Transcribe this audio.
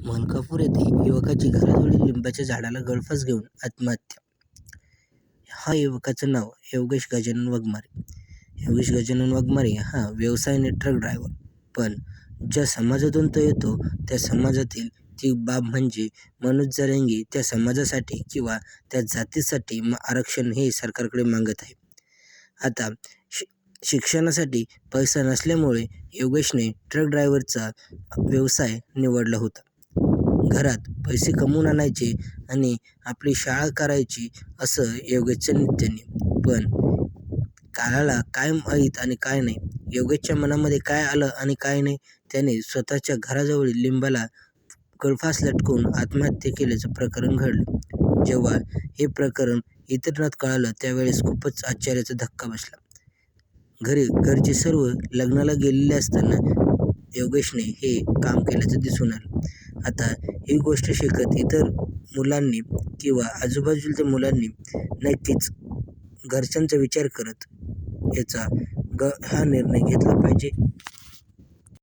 मलकापूर येथे युवकाची घराजवळील लिंबाच्या झाडाला गळफास घेऊन आत्महत्या. हा युवकाचं नाव योगेश गजानन वाघमारे. योगेश गजानन वाघमारे हा व्यवसायाने ट्रक ड्रायव्हर. पण ज्या समाजातून तो येतो त्या समाजातील ती बाब म्हणजे मनोज जरांगे त्या समाजासाठी किंवा त्या जातीसाठी आरक्षण हे सरकारकडे मागत आहे. आता शिक्षणासाठी पैसा नसल्यामुळे योगेशने ट्रक ड्रायव्हरचा व्यवसाय निवडला होता. घरात पैसे कमवून आणायचे आणि आपली शाळा करायची असं योगेशचं नित्याने. पण काळाला काय माहीत आणि काय नाही, योगेशच्या मनामध्ये काय आलं आणि काय नाही, त्याने स्वतःच्या घराजवळील लिंबाला गळफास लटकवून आत्महत्या केल्याचं प्रकरण घडलं. जेव्हा हे प्रकरण इतरांना कळालं त्यावेळेस खूपच आश्चर्याचा धक्का बसला. घरचे सर्व लग्नाला गेलेले असताना योगेशने हे काम केल्याचं दिसून आलं. आता ही गोष्ट शिकत इतर मुलांनी किंवा आजूबाजूच्या मुलांनी नक्कीच घरच्यांचा विचार करत हा निर्णय घेतला पाहिजे.